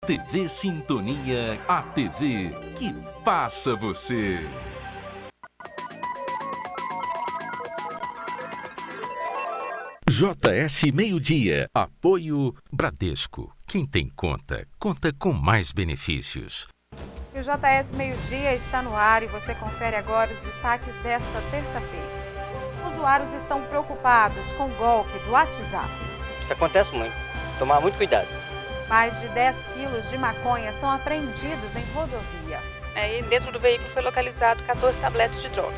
TV Sintonia, a TV que passa você. JS Meio-Dia. Apoio Bradesco. Quem tem conta, conta com mais benefícios. E o JS Meio-Dia está no ar e você confere agora os destaques desta terça-feira. Usuários estão preocupados com o golpe do WhatsApp. Isso acontece muito. Tomar muito cuidado. Mais de 10 quilos de maconha são apreendidos em rodovia. E dentro do veículo foi localizado 14 tabletes de droga.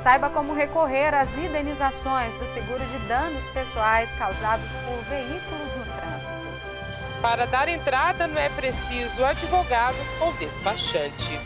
Saiba como recorrer às indenizações do seguro de danos pessoais causados por veículos no trânsito. Para dar entrada não é preciso advogado ou despachante.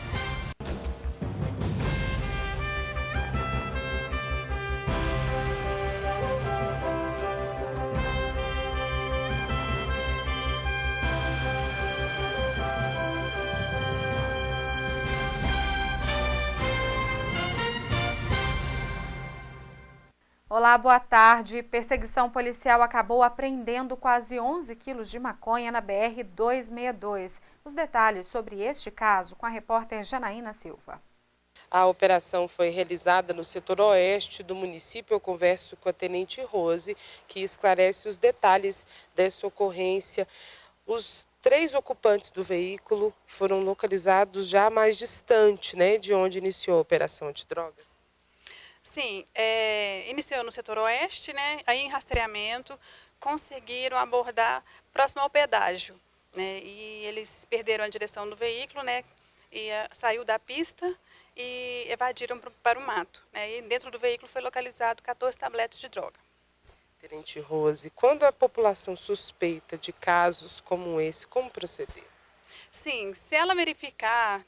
Olá, boa tarde. Perseguição policial acabou apreendendo quase 11 quilos de maconha na BR-262. Os detalhes sobre este caso com a repórter Janaína Silva. A operação foi realizada no setor oeste do município. Eu converso com a tenente Rose, que esclarece os detalhes dessa ocorrência. Os 3 ocupantes do veículo foram localizados já mais distante, de onde iniciou a operação antidrogas. Sim, iniciou no setor oeste, aí em rastreamento conseguiram abordar próximo ao pedágio, e eles perderam a direção do veículo, e saiu da pista e evadiram para o mato, e dentro do veículo foi localizado 14 tabletes de droga. Tenente Rose, quando a população suspeita de casos como esse, como proceder? Sim, se ela verificar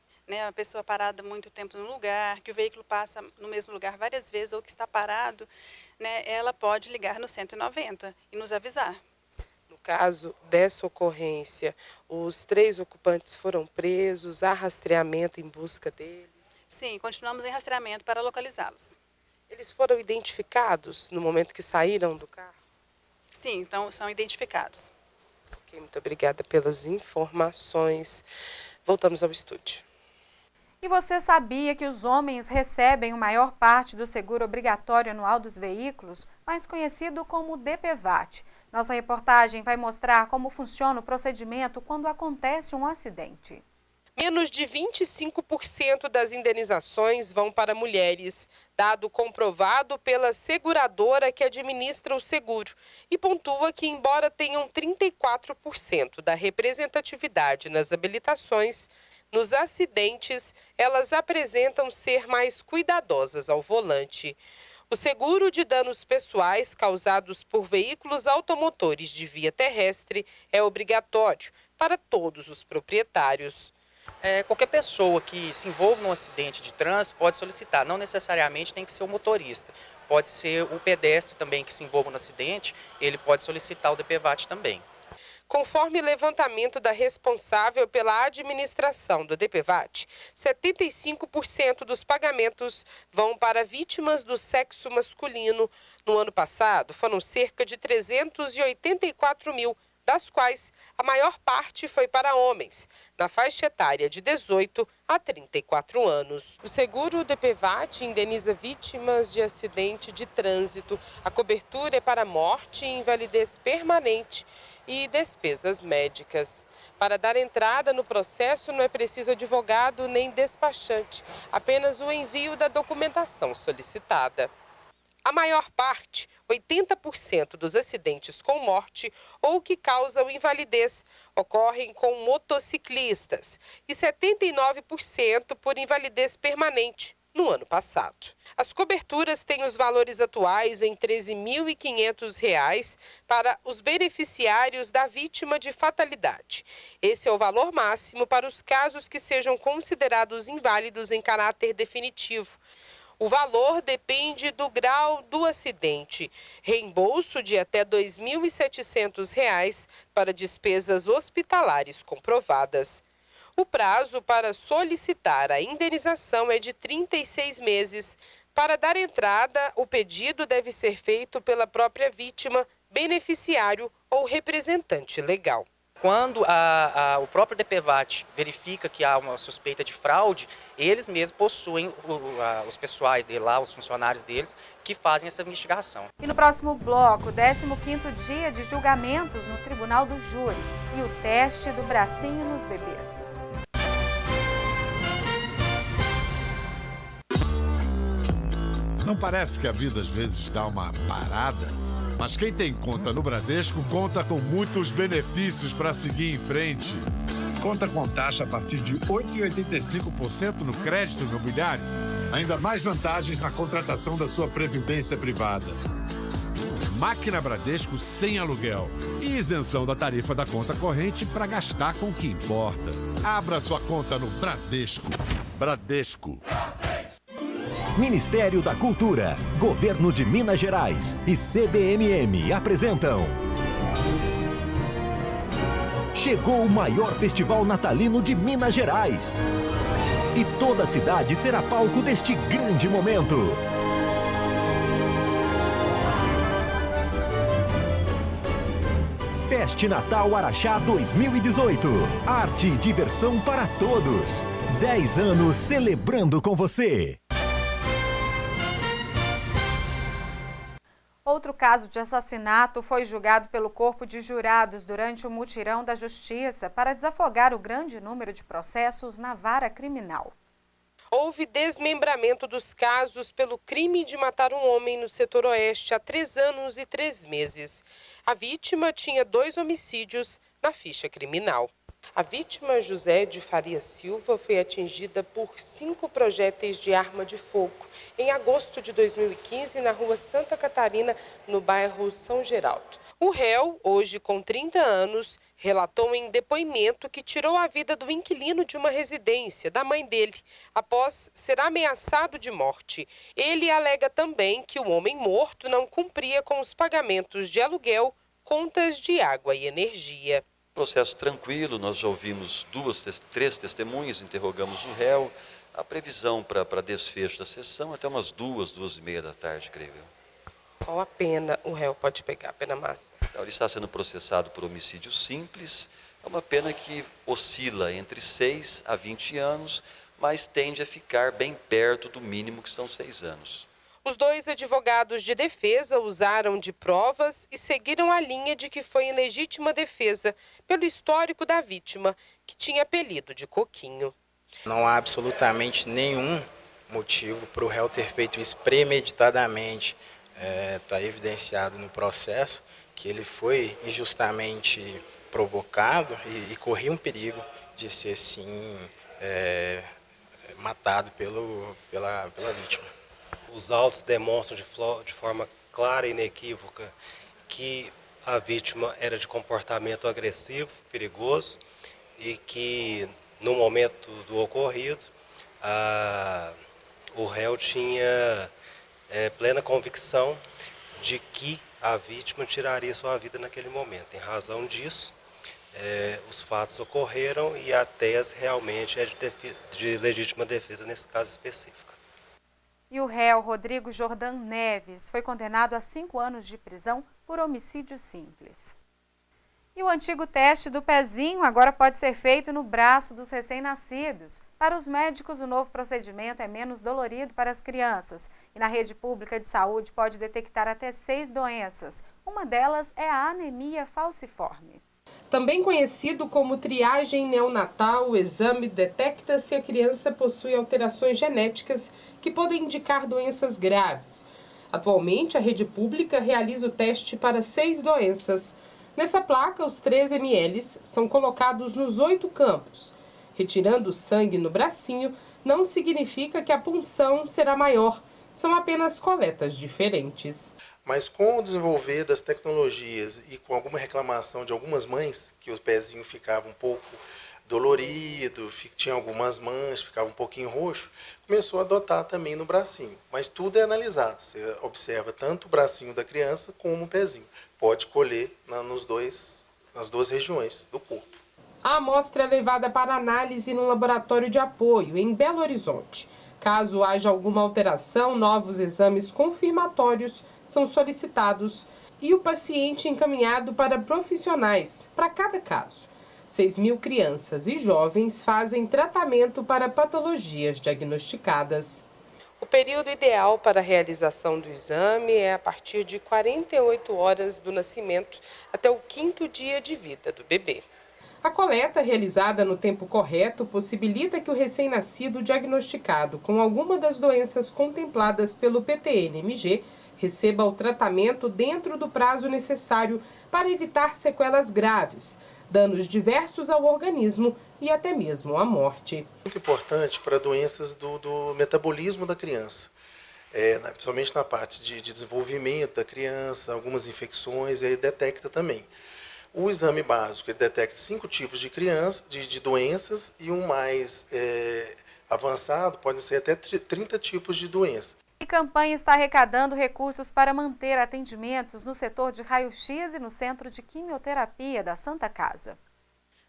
a pessoa parada muito tempo no lugar, que o veículo passa no mesmo lugar várias vezes ou que está parado, ela pode ligar no 190 e nos avisar. No caso dessa ocorrência, os 3 ocupantes foram presos, há rastreamento em busca deles? Sim, continuamos em rastreamento para localizá-los. Eles foram identificados no momento que saíram do carro? Sim, então são identificados. Ok, muito obrigada pelas informações. Voltamos ao estúdio. E você sabia que os homens recebem a maior parte do seguro obrigatório anual dos veículos, mais conhecido como DPVAT? Nossa reportagem vai mostrar como funciona o procedimento quando acontece um acidente. Menos de 25% das indenizações vão para mulheres, dado comprovado pela seguradora que administra o seguro, e pontua que, embora tenham 34% da representatividade nas habilitações, nos acidentes, elas apresentam ser mais cuidadosas ao volante. O seguro de danos pessoais causados por veículos automotores de via terrestre é obrigatório para todos os proprietários. Qualquer pessoa que se envolva num acidente de trânsito pode solicitar, não necessariamente tem que ser o motorista. Pode ser o pedestre também que se envolva no acidente, ele pode solicitar o DPVAT também. Conforme levantamento da responsável pela administração do DPVAT, 75% dos pagamentos vão para vítimas do sexo masculino. No ano passado, foram cerca de 384 mil, das quais a maior parte foi para homens, na faixa etária de 18 a 34 anos. O seguro DPVAT indeniza vítimas de acidente de trânsito. A cobertura é para morte e invalidez permanente e despesas médicas. Para dar entrada no processo não é preciso advogado nem despachante, apenas o envio da documentação solicitada. A maior parte, 80% dos acidentes com morte ou que causam invalidez, ocorrem com motociclistas e 79% por invalidez permanente no ano passado. As coberturas têm os valores atuais em R$ 13.500 para os beneficiários da vítima de fatalidade. Esse é o valor máximo para os casos que sejam considerados inválidos em caráter definitivo. O valor depende do grau do acidente. Reembolso de até R$ 2.700 para despesas hospitalares comprovadas. O prazo para solicitar a indenização é de 36 meses. Para dar entrada, o pedido deve ser feito pela própria vítima, beneficiário ou representante legal. Quando o próprio DPVAT verifica que há uma suspeita de fraude, eles mesmos possuem os pessoais dele lá, os funcionários deles, que fazem essa investigação. E no próximo bloco, o 15º dia de julgamentos no Tribunal do Júri e o teste do bracinho nos bebês. Não parece que a vida às vezes dá uma parada? Mas quem tem conta no Bradesco conta com muitos benefícios para seguir em frente. Conta com taxa a partir de 8,85% no crédito imobiliário. Ainda mais vantagens na contratação da sua previdência privada. Máquina Bradesco sem aluguel. E isenção da tarifa da conta corrente para gastar com o que importa. Abra sua conta no Bradesco. Bradesco. Ministério da Cultura, Governo de Minas Gerais e CBMM apresentam. Chegou o maior festival natalino de Minas Gerais. E toda a cidade será palco deste grande momento. Feste Natal Araxá 2018. Arte e diversão para todos. 10 anos celebrando com você. Outro caso de assassinato foi julgado pelo Corpo de Jurados durante o mutirão da Justiça para desafogar o grande número de processos na vara criminal. Houve desmembramento dos casos pelo crime de matar um homem no setor oeste há 3 anos e 3 meses. A vítima tinha 2 homicídios na ficha criminal. A vítima, José de Faria Silva, foi atingida por 5 projéteis de arma de fogo em agosto de 2015 na rua Santa Catarina, no bairro São Geraldo. O réu, hoje com 30 anos, relatou em depoimento que tirou a vida do inquilino de uma residência, da mãe dele, após ser ameaçado de morte. Ele alega também que o homem morto não cumpria com os pagamentos de aluguel, contas de água e energia. Processo tranquilo, nós já ouvimos 3 testemunhas, interrogamos o réu. A previsão para desfecho da sessão até umas 2h30 da tarde, creio eu. Qual a pena o réu pode pegar, a pena máxima? Então, ele está sendo processado por homicídio simples, é uma pena que oscila entre 6 a 20 anos, mas tende a ficar bem perto do mínimo, que são 6 anos. Os 2 advogados de defesa usaram de provas e seguiram a linha de que foi em legítima defesa, pelo histórico da vítima, que tinha apelido de Coquinho. Não há absolutamente nenhum motivo para o réu ter feito isso premeditadamente. Está evidenciado no processo que ele foi injustamente provocado e corria um perigo de ser, sim, matado pela vítima. Os autos demonstram de forma clara e inequívoca que a vítima era de comportamento agressivo, perigoso, e que no momento do ocorrido o réu tinha plena convicção de que a vítima tiraria sua vida naquele momento. Em razão disso, os fatos ocorreram e a tese realmente é de legítima defesa nesse caso específico. E o réu Rodrigo Jordan Neves foi condenado a 5 anos de prisão por homicídio simples. E o antigo teste do pezinho agora pode ser feito no braço dos recém-nascidos. Para os médicos, o novo procedimento é menos dolorido para as crianças. E na rede pública de saúde pode detectar até 6 doenças. Uma delas é a anemia falciforme. Também conhecido como triagem neonatal, o exame detecta se a criança possui alterações genéticas que podem indicar doenças graves. Atualmente, a rede pública realiza o teste para 6 doenças. Nessa placa, os 3 ml são colocados nos 8 campos. Retirando o sangue no bracinho não significa que a punção será maior. São apenas coletas diferentes. Mas com o desenvolver das tecnologias e com alguma reclamação de algumas mães, que o pezinho ficava um pouco dolorido, tinha algumas manchas, ficava um pouquinho roxo, começou a adotar também no bracinho. Mas tudo é analisado, você observa tanto o bracinho da criança como o pezinho. Pode colher nas 2 regiões do corpo. A amostra é levada para análise no laboratório de apoio, em Belo Horizonte. Caso haja alguma alteração, novos exames confirmatórios são solicitados e o paciente encaminhado para profissionais, para cada caso. 6.000 crianças e jovens fazem tratamento para patologias diagnosticadas. O período ideal para a realização do exame é a partir de 48 horas do nascimento até o 5º dia de vida do bebê. A coleta realizada no tempo correto possibilita que o recém-nascido diagnosticado com alguma das doenças contempladas pelo PTN-MG receba o tratamento dentro do prazo necessário para evitar sequelas graves, danos diversos ao organismo e até mesmo a morte. Muito importante para doenças do metabolismo da criança, principalmente na parte de desenvolvimento da criança, algumas infecções, e aí detecta também. O exame básico ele detecta 5 tipos de doenças e um mais avançado pode ser até 30 tipos de doenças. A campanha está arrecadando recursos para manter atendimentos no setor de raio-x e no centro de quimioterapia da Santa Casa.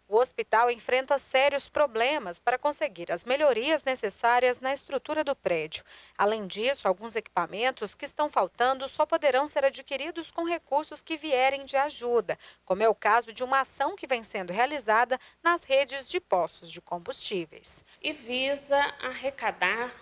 O hospital enfrenta sérios problemas para conseguir as melhorias necessárias na estrutura do prédio. Além disso, alguns equipamentos que estão faltando só poderão ser adquiridos com recursos que vierem de ajuda, como é o caso de uma ação que vem sendo realizada nas redes de postos de combustíveis. E visa arrecadar,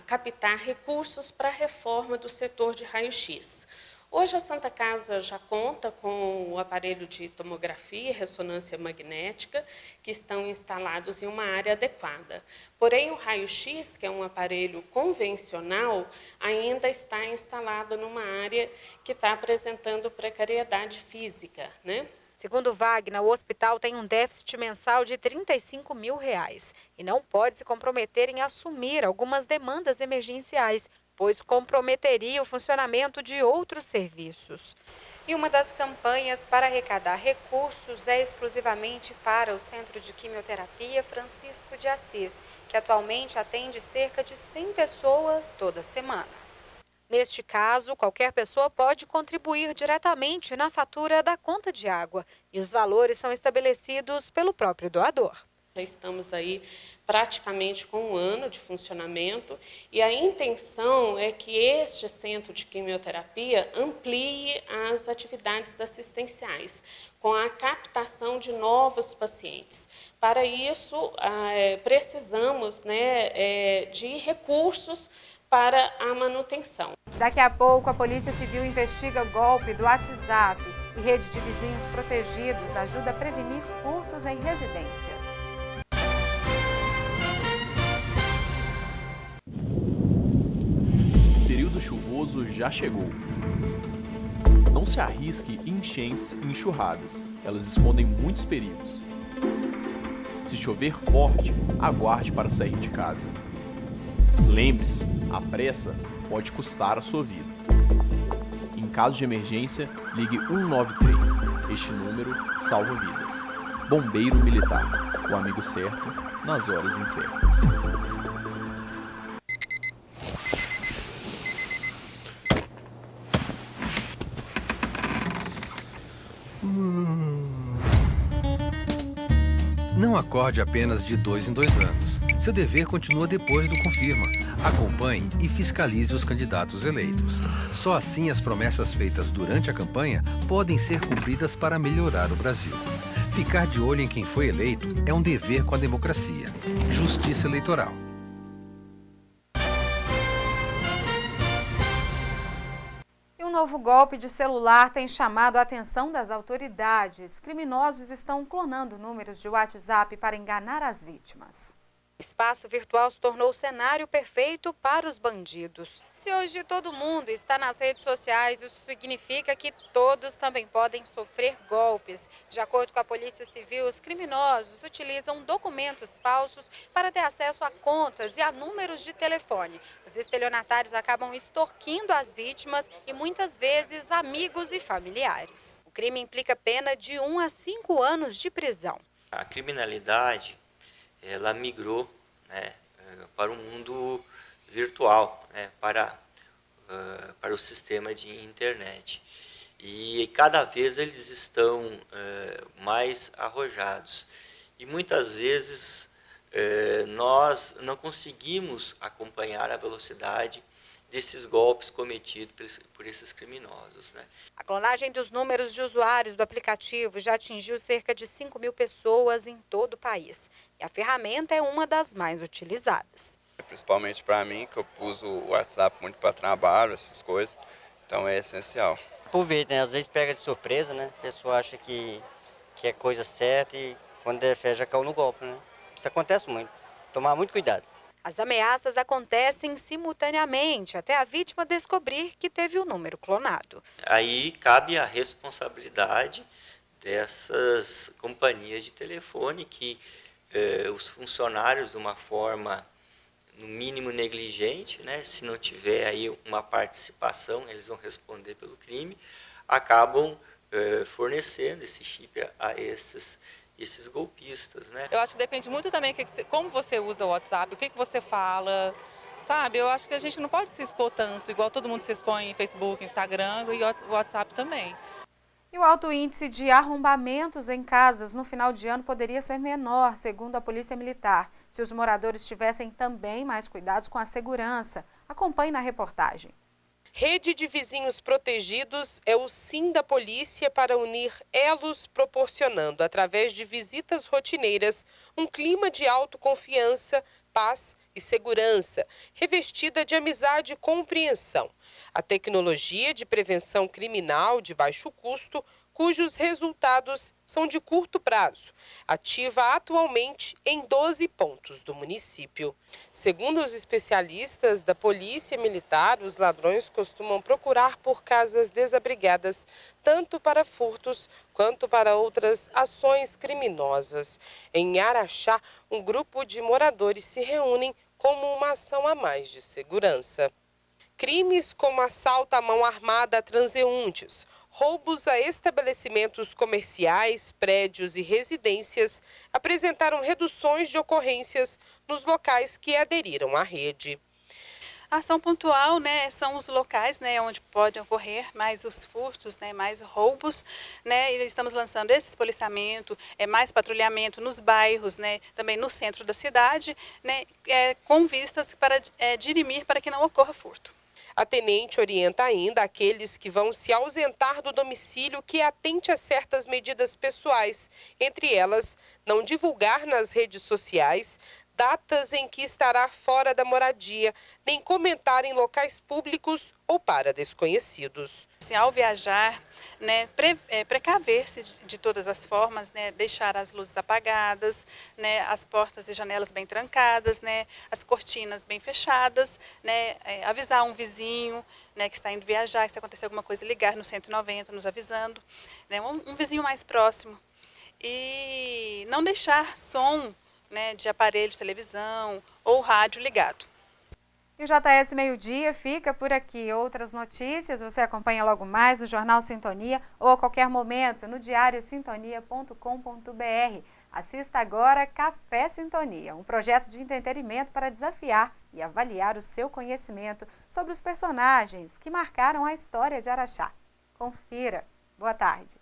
captar recursos para a reforma do setor de raio-x. Hoje a Santa Casa já conta com o aparelho de tomografia e ressonância magnética que estão instalados em uma área adequada. Porém, o raio-x, que é um aparelho convencional, ainda está instalado numa área que está apresentando precariedade física, né? Segundo Wagner, o hospital tem um déficit mensal de R$ 35 mil e não pode se comprometer em assumir algumas demandas emergenciais, pois comprometeria o funcionamento de outros serviços. E uma das campanhas para arrecadar recursos é exclusivamente para o Centro de Quimioterapia Francisco de Assis, que atualmente atende cerca de 100 pessoas toda semana. Neste caso, qualquer pessoa pode contribuir diretamente na fatura da conta de água e os valores são estabelecidos pelo próprio doador. Já estamos aí praticamente com 1 ano de funcionamento e a intenção é que este centro de quimioterapia amplie as atividades assistenciais com a captação de novos pacientes. Para isso, precisamos de recursos para a manutenção. Daqui a pouco, a Polícia Civil investiga golpe do WhatsApp e rede de vizinhos protegidos ajuda a prevenir furtos em residências. O período chuvoso já chegou. Não se arrisque em enchentes e enxurradas, elas escondem muitos perigos. Se chover forte, aguarde para sair de casa. Lembre-se, a pressa pode custar a sua vida. Em caso de emergência, ligue 193. Este número salva vidas. Bombeiro Militar, o amigo certo nas horas incertas. Não acorde apenas de 2 em 2 anos. Seu dever continua depois do confirma. Acompanhe e fiscalize os candidatos eleitos. Só assim as promessas feitas durante a campanha podem ser cumpridas para melhorar o Brasil. Ficar de olho em quem foi eleito é um dever com a democracia. Justiça Eleitoral. Um novo golpe de celular tem chamado a atenção das autoridades. Criminosos estão clonando números de WhatsApp para enganar as vítimas. O espaço virtual se tornou o cenário perfeito para os bandidos. Se hoje todo mundo está nas redes sociais, isso significa que todos também podem sofrer golpes. De acordo com a Polícia Civil, os criminosos utilizam documentos falsos para ter acesso a contas e a números de telefone. Os estelionatários acabam extorquindo as vítimas e muitas vezes amigos e familiares. O crime implica pena de 1 a 5 anos de prisão. A criminalidade ela migrou, né, para o mundo virtual, né, para o sistema de internet. E cada vez eles estão mais arrojados. E muitas vezes nós não conseguimos acompanhar a velocidade desses golpes cometidos por esses criminosos, né? A clonagem dos números de usuários do aplicativo já atingiu cerca de 5.000 pessoas em todo o país. E a ferramenta é uma das mais utilizadas. Principalmente para mim, que eu uso o WhatsApp muito para trabalho, essas coisas, então é essencial. Aproveita, né? Às vezes pega de surpresa, né? A pessoa acha que é coisa certa e quando der fé já caiu no golpe, né? Isso acontece muito. Tomar muito cuidado. As ameaças acontecem simultaneamente até a vítima descobrir que teve o número clonado. Aí cabe a responsabilidade dessas companhias de telefone que os funcionários, de uma forma no mínimo negligente, né, se não tiver aí uma participação, eles vão responder pelo crime, acabam fornecendo esse chip a esses golpistas, né? Eu acho que depende muito também como você usa o WhatsApp, o que você fala, sabe? Eu acho que a gente não pode se expor tanto, igual todo mundo se expõe em Facebook, Instagram e o WhatsApp também. E o alto índice de arrombamentos em casas no final de ano poderia ser menor, segundo a Polícia Militar, se os moradores tivessem também mais cuidados com a segurança. Acompanhe na reportagem. Rede de vizinhos protegidos é o sim da polícia para unir elos, proporcionando, através de visitas rotineiras, um clima de autoconfiança, paz e segurança, revestida de amizade e compreensão. A tecnologia de prevenção criminal de baixo custo, cujos resultados são de curto prazo, ativa atualmente em 12 pontos do município. Segundo os especialistas da Polícia Militar, os ladrões costumam procurar por casas desabrigadas, tanto para furtos quanto para outras ações criminosas. Em Araxá, um grupo de moradores se reúnem como uma ação a mais de segurança. Crimes como assalto à mão armada a transeuntes, roubos a estabelecimentos comerciais, prédios e residências apresentaram reduções de ocorrências nos locais que aderiram à rede. A ação pontual, né, são os locais, né, onde podem ocorrer mais os furtos, né, mais roubos, né, e estamos lançando esse policiamento, mais patrulhamento nos bairros, né, também no centro da cidade, né, com vistas para dirimir para que não ocorra furto. A tenente orienta ainda aqueles que vão se ausentar do domicílio que atente a certas medidas pessoais, entre elas, não divulgar nas redes sociais datas em que estará fora da moradia, nem comentar em locais públicos ou para desconhecidos. Ao viajar, né, precaver-se de todas as formas, né, deixar as luzes apagadas, né, as portas e janelas bem trancadas, né, as cortinas bem fechadas, né, avisar um vizinho, né, que está indo viajar, se acontecer alguma coisa, ligar no 190 nos avisando, né, um vizinho mais próximo. E não deixar som, né, de aparelho de televisão ou rádio ligado. E o JS Meio-Dia fica por aqui. Outras notícias você acompanha logo mais no Jornal Sintonia ou a qualquer momento no diariosintonia.com.br. Assista agora Café Sintonia, um projeto de entretenimento para desafiar e avaliar o seu conhecimento sobre os personagens que marcaram a história de Araxá. Confira. Boa tarde.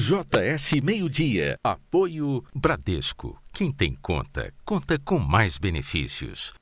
JS Meio-Dia. Apoio Bradesco. Quem tem conta, conta com mais benefícios.